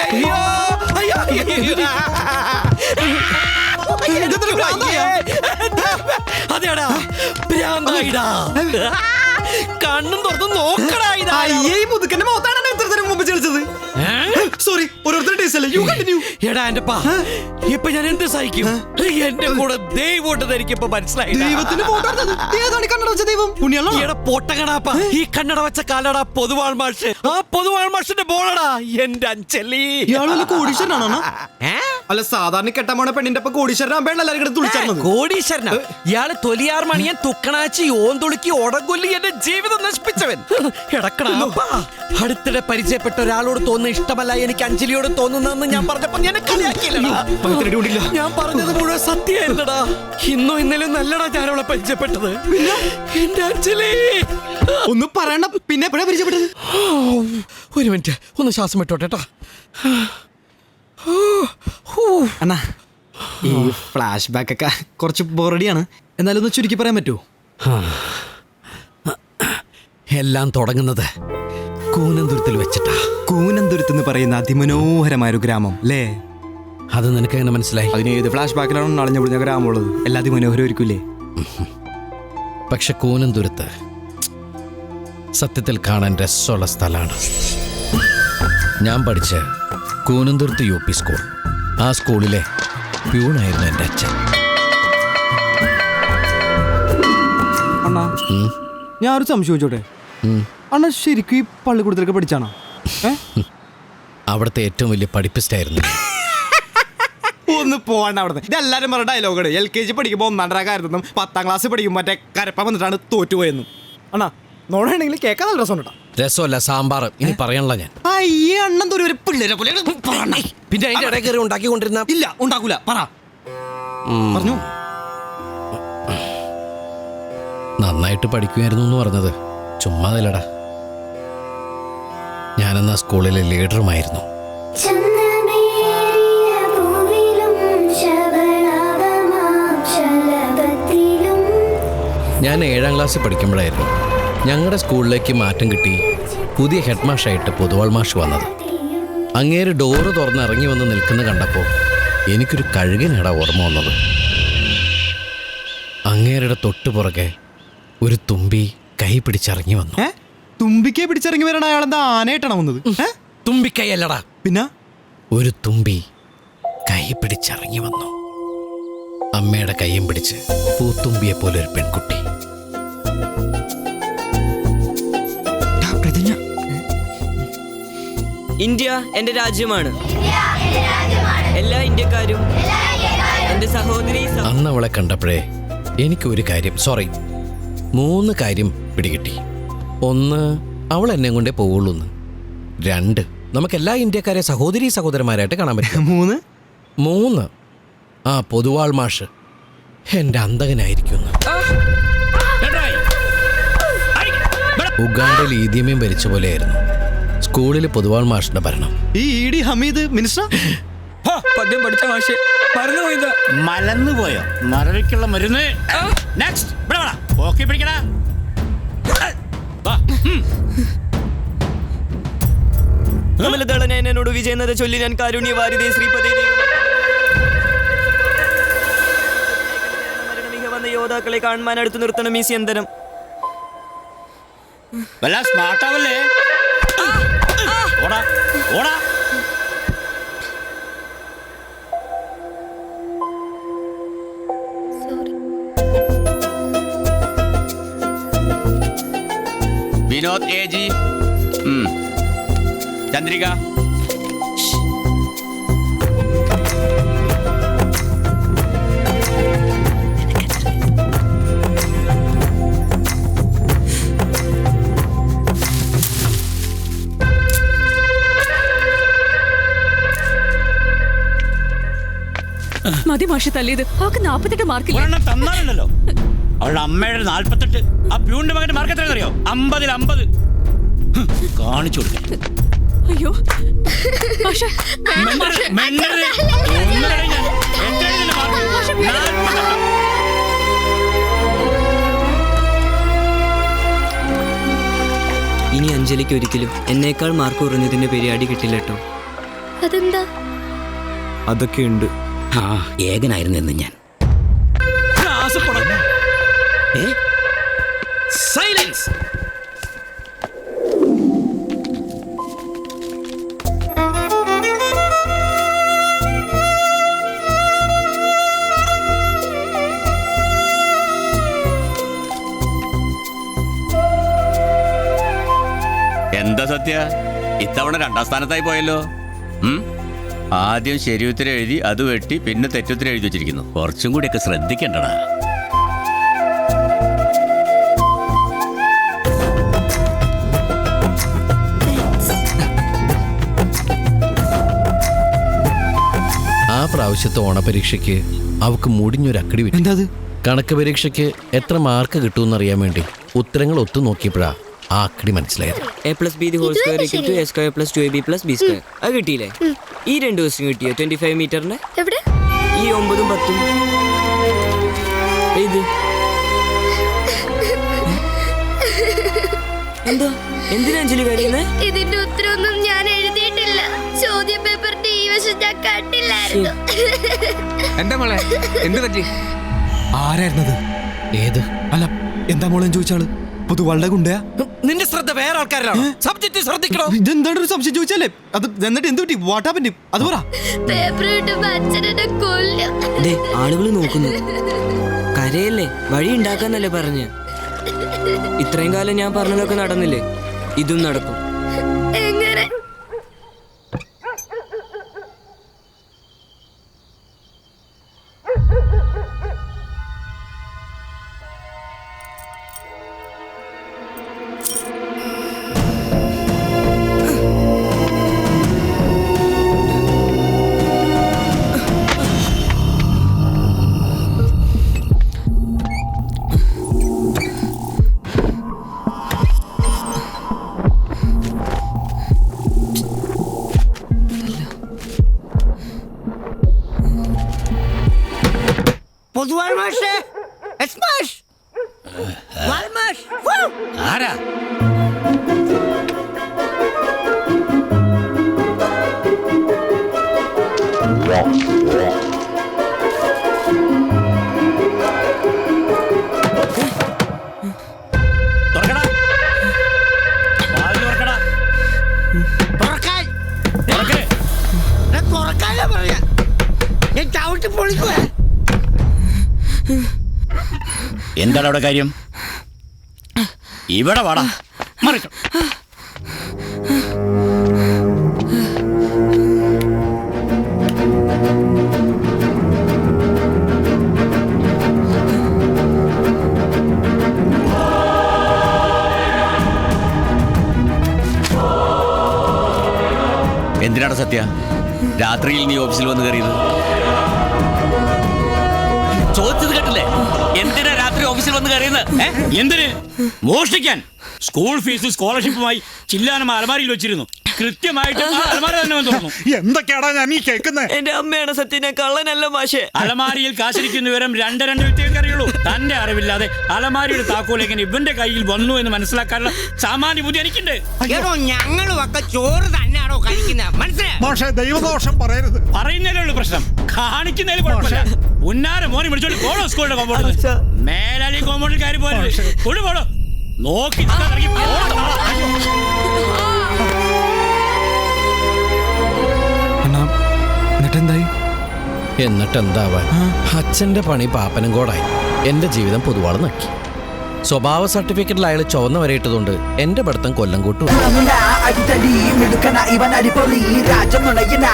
അയ്യോ അയ്യോ അതെടാ ഭ്രാന്തായിടാ കണ്ണും തുറന്ന് നോക്കടാ ഇതാ മുതുക്കന്റെ മുഖത്താണ് ഇത്ര മുമ്പ് ചളിച്ചത്. സോറി എടാ എന്റെ പാ ഇപ്പൊ ഞാൻ എന്ത് സഹിക്കും എന്റെ കൂടെ ദൈവോട്ട് എനിക്കിപ്പോ മനസ്സിലായി പൊട്ടകടാപ്പ ഈ കണ്ണട വെച്ച കാലടാ പൊതുവാൾ മാഷ് ആ പൊതുവാൾ മാഷിന്റെ ബോളടാ എന്റെ അഞ്ചലി കോടീശ്വരനാണോ? അല്ല സാധാരണ കെട്ടാമോണ പെണ്ണിന്റെ കോടീശ്വരൻ കോടീശ്വരനാ ഇയാള് തൊലിയാർ മണിയൻ തുക്കണാച്ചി ഓന്തുളുക്കി ഒടകൊല്ലി എന്റെ ജീവിതം നശിപ്പിച്ചവൻ. എടക്കടാപ്പ അടുത്തിടെ പരിചയപ്പെട്ട ഒരാളോട് തോന്നുന്ന ഇഷ്ടമല്ല എനിക്ക് അഞ്ജലിയോട് തോന്നുന്നതെന്ന് ഞാൻ പറഞ്ഞപ്പോ ഞാൻ ഞാൻ പറഞ്ഞത് മുഴുവൻ സത്യമായിരുന്നടാ. ഇന്നോ ഇന്നലെ നല്ലടാ ഞാൻ അവളെ പരിചയപ്പെട്ടത്. എന്റെ അഞ്ജലി ഒന്നും പറയണ്ട. പിന്നെ എപ്പോഴാ പരിചയപ്പെട്ടത്? ഒരു മിനിറ്റ് ഒന്ന് ശ്വാസം വിട്ടോട്ടെ. അണ്ണാ ഈ ഫ്ലാഷ് ബാക്ക് ഒക്കെ കുറച്ച് ബോറടിയാണ്. എന്നാലും ഒന്ന് ചുരുക്കി പറയാൻ പറ്റുമോ? എല്ലാം തുടങ്ങുന്നത് കൂനന്തുരത്തിൽ വെച്ചിട്ടാ. കൂനന്തുരത്ത് എന്ന് പറയുന്ന അതിമനോഹരമായ ഒരു ഗ്രാമം അല്ലേ? അത് നിനക്ക് എങ്ങനെ മനസ്സിലായി? അതിന് ഏത് ഫ്ലാഷ് ബാക്കിലാണ് അളഞ്ഞു പൊളിഞ്ഞ ഗ്രാമമുള്ളത്? എല്ലാ അതിമനോഹരമായിരിക്കൂലേ? പക്ഷെ കൂനന്തുരത്ത് സത്യത്തിൽ കാണാൻ രസമുള്ള സ്ഥലമാണ്. ഞാൻ പഠിച്ച കൂനന്തുരത്ത് UP സ്കൂൾ, ആ സ്കൂളിലെ പ്യൂണായിരുന്നു എൻ്റെ അച്ഛൻ. അണ്ണാ ഞാൻ ഒരു സംശയം ചോദിച്ചോട്ടെ? അണ്ണാ ശരിക്കും ഈ പള്ളിക്കൂടത്തിലൊക്കെ പഠിച്ചാണോ? അവിടുത്തെ ഏറ്റവും വലിയ പഠിപ്പിസ്റ്റായിരുന്നു. ഒന്ന് പോവാണ്ട് അവിടെ. ഇതെല്ലാരും പറഞ്ഞ ഡയലോഗാണ്. LKG പഠിക്കുമ്പോൾ 1ാം റാങ്കായിരുന്നു, 10ാം ക്ലാസ് പഠിക്കുമ്പോൾ മറ്റേ കരപ്പ വന്നിട്ടാണ് തോറ്റുപോയെന്നും. അണ്ണാ നോടാണെങ്കിൽ കേൾക്കാൻ നല്ല രസമുണ്ട്. രസമല്ല സാമ്പാർ. ഇനി പറയാനുള്ള ഞാൻ അയ്യേ അണ്ണൻ ഒരു പിള്ളേരെ പോലെ പിന്നെ അതിന്റെ ഇടയിൽ കയറി ഉണ്ടാക്കിക്കൊണ്ടിരുന്ന ഇല്ല ഉണ്ടാക്കൂല. പറഞ്ഞു നന്നായിട്ട് പഠിക്കുമായിരുന്നു എന്ന് പറഞ്ഞത് ചുമ്മാതല്ലടാ. ഞാനെന്നാ സ്കൂളിലെ ലീഡറുമായിരുന്നു. ഞാൻ 7ാം ക്ലാസ്സിൽ പഠിക്കുമ്പോഴായിരുന്നു ഞങ്ങളുടെ സ്കൂളിലേക്ക് മാറ്റം കിട്ടി പുതിയ ഹെഡ് മാഷായിട്ട് പൊതുവാൾ മാഷ് വന്നത്. അങ്ങേര് ഡോറ് തുറന്ന് ഇറങ്ങി വന്ന് നിൽക്കുന്ന കണ്ടപ്പോൾ എനിക്കൊരു കഴുകനാടാ ഓർമ്മ വന്നത്. അങ്ങേരുടെ തൊട്ടുപുറകെ ഒരു തുമ്പി കൈ പിടിച്ചിറങ്ങി വന്നു. തുമ്പിക്കെ പിടിച്ചിറങ്ങി വരണ അയാളെന്താ ആനയായിട്ടാണ് വന്നത്? തുമ്പിക്കൈ അല്ലടാ, പിന്നെ ഒരു തുമ്പി കൈ പിടിച്ചിറങ്ങി വന്നു. അമ്മയുടെ കൈയും പിടിച്ച് പൂത്തുമ്പിയെ പോലെ ഒരു പെൺകുട്ടി. ഇന്ത്യ എന്റെ രാജ്യമാണ്. എല്ലാ ഇന്ത്യക്കാരും എന്റെ സഹോദരി. അന്ന് അവളെ കണ്ടപ്പോഴേ എനിക്ക് ഒരു കാര്യം 3 കാര്യം പിടികിട്ടി. 1, അവൾ എന്നെ കൊണ്ടേ പോവുള്ളൂ. 2, നമുക്കെല്ലാ ഇന്ത്യക്കാരെ സഹോദരന്മാരായിട്ട് കാണാൻ പറ്റും. 3 ആ പൊതുവാൾ മാഷ് എന്റെ അന്തകനായിരിക്കുന്നു. ഉഗാണ്ടയിൽ ഈദിയമേം ഭരിച്ച പോലെയായിരുന്നു സ്കൂളിൽ പൊതുവാൾ മാഷിന്റെ ഭരണം. ഈ ഇഡി ഹമീദ് മിനിസ്റ്റർ പദ്യം പഠിച്ച മാഷ് മറന്നുപോയത്. മലന്നുപോയോ? മറവിക്കുള്ള മരുന്ന്. നെക്സ്റ്റ് പിടിക്കടാ. എന്നോട് വിജയനത ചൊല്ലി ഞാൻ കാരുണ്യവാരിതേ ശ്രീപതി വന്ന യോദ്ധാക്കളെ കാണാൻ അടുത്ത് നിർത്തണം ഈ സ്യന്തനം. സ്മാർട്ടാവല്ലേ? ഓടാ ഓടാ. വിനോദ് AG, ചന്ദ്രിക. മതി മാഷി തല്ലിയത്. അവർക്ക് 48 മാർക്കില്ല. തന്നാലല്ലോ. അവളുടെ അമ്മയുടെ 48. ആ പ്യൂണിന്റെ മകന്റെ മാർക്ക് എത്രയെന്നറിയോ? 50-ൽ 50. കാണിച്ചു കൊടുക്കാം. അയ്യോ ഇനി അഞ്ജലിക്ക് ഒരിക്കലും എന്നേക്കാൾ മാർക്ക് കുറഞ്ഞതിന്റെ പേര് അടി കിട്ടില്ല കേട്ടോ. അതെന്താ? അതൊക്കെ ഉണ്ട്. ആ ഏകനായിരുന്നു എന്ന് ഞാൻ. സൈലൻസ്. എന്താ സത്യ, ഇത്തവണ 2ാം സ്ഥാനത്തായി പോയല്ലോ. ആദ്യം ശരി ഉത്തരം എഴുതി, അത് വെട്ടി, പിന്നെ തെറ്റുത്തരം എഴുതി വെച്ചിരിക്കുന്നു. കുറച്ചും കൂടിയൊക്കെ ശ്രദ്ധിക്കണ്ടടാ. ആ പ്രാവശ്യത്തെ ഓണപരീക്ഷയ്ക്ക് അവക്ക് മുടിഞ്ഞൊരു അക്കടി വിട്ടു. എന്താ അത്? കണക്ക് പരീക്ഷയ്ക്ക് എത്ര മാർക്ക് കിട്ടുമെന്ന് അറിയാൻ വേണ്ടി ഉത്തരങ്ങൾ ഒത്തു നോക്കിയപ്പോഴാ ആ അക്കടി മനസ്സിലായത്. a+b² അത് കിട്ടിയില്ലേ? ഈ 2 ക്വസ്റ്റ്യൻ കിട്ടിയോ? 25 മീറ്ററിന്റെ എവിടെ? ഈ 9ഉം 10ഉം ഇത് എന്താ? എന്തിനാ അഞ്ജലി കരയുന്നേ? ഇതിന്റെ ഉത്തരവൊന്നും ഞാൻ എഴുതിയിട്ടില്ല. ചോദ്യ പേപ്പറിന്റെ ഈ വശം ഞാൻ കണ്ടില്ലായിരുന്നു. എന്താ മോളെ, എന്ത് പറ്റി? ആരായിരുന്നത്? ഏത്? അല്ല, എന്താ മോളെ ചോദിച്ചാള്? പൊതുവാളുടെ ഗുണ്ടയാ? നിന്റെ ശ്രദ്ധ വേറെ ആൾക്കാരാണ്. സബ്ജക്റ്റ് ശ്രദ്ധിക്കണോ? ഇതെന്താണ് ഒരു സംശയം ചോദിച്ചാലേ? അത് എന്നിട്ട് എന്ത് പറ്റി? What happened? അത് പറ. പേപ്പർ കിട്ടുമ്പോ അച്ഛനെ കൊല്ലും. ആളുകൾ നോക്കുന്നു. കരയല്ലേ, വഴി ഉണ്ടാക്കാന്നല്ലേ പറഞ്ഞ്. ഇത്രയും കാലം ഞാൻ പറഞ്ഞതൊക്കെ നടന്നില്ലേ? ഇതും നടക്കും. എങ്ങനെ? ആരാ? തുറക്കടാ, വാതിൽ തുറക്കടാ. തുറക്ക്. എന്താണ് അവിടെ കാര്യം? ഇവിടെ വാടാ. മറിക്കും. എന്തിനാണ് സത്യ രാത്രിയിൽ നീ ഓഫീസിൽ വന്ന് കയറിയത്? ചോദിച്ചത് കേട്ടില്ലേ? എന്തിനാ രാത്രി ഓഫീസിൽ വന്ന് കയറിയത്? എന്തിന്? മോഷ്ടിക്കാൻ. സ്കൂൾ ഫീസ് സ്കോളർഷിപ്പുമായി ചില്ലാനം അലമാരിയിൽ വെച്ചിരുന്നു. കൃത്യമായിട്ട് അലമാര തന്നെ തുറന്നു. എന്തൊക്കെയാടാ ഞാൻ ഈ കേൾക്കുന്നത്? എന്റെ അമ്മയാണ് സത്യനെ, കള്ളനല്ല മാഷെ. അലമാരിയിൽ കാശിരിക്കുന്ന വിവരം രണ്ട് വ്യക്തികൾക്ക് അറിയുള്ളൂ. തന്റെ അറിവില്ലാതെ അലമാരിയുടെ താക്കോൽ എങ്ങനെ ഇവന്റെ കയ്യിൽ വന്നു എന്ന് മനസ്സിലാക്കാനുള്ള സാമാന്യ ബുദ്ധി എനിക്കുണ്ട്. ഞങ്ങളുമൊക്കെ ചോറ് തന്നെയാണോ കഴിക്കുന്നത്? മനസ്സിലായി? പക്ഷേ ദൈവദോഷം പറയരുത്. പറയുന്നതിലേ ഉള്ളൂ പ്രശ്നം, കാണിക്കുന്നതിൽ കുഴപ്പമില്ല. ഉന്നാര മോനെ വിളിച്ചോണ്ട് പോണോ സ്കൂളിന്റെ കോമ്പൗണ്ടിൽ? മേലാളി കോമ്പൗണ്ടിൽ കയറി പോയത് കൊണ്ടുപോടോ. നോക്കി എന്നിട്ടെന്താവാൻ? അച്ഛന്റെ പണി പാപ്പനും കോടായി. എന്റെ ജീവിതം പൊതുവാള് നക്കി. സ്വഭാവ സർട്ടിഫിക്കറ്റിൽ അയാൾ ചുവന്ന വരയിട്ടതുകൊണ്ട് എന്റെ പഠിത്തം കൊല്ലം കൂട്ടു. അടിത്തടി മിടുക്കന ഇവൻ അടിപൊളി രാജമുണയന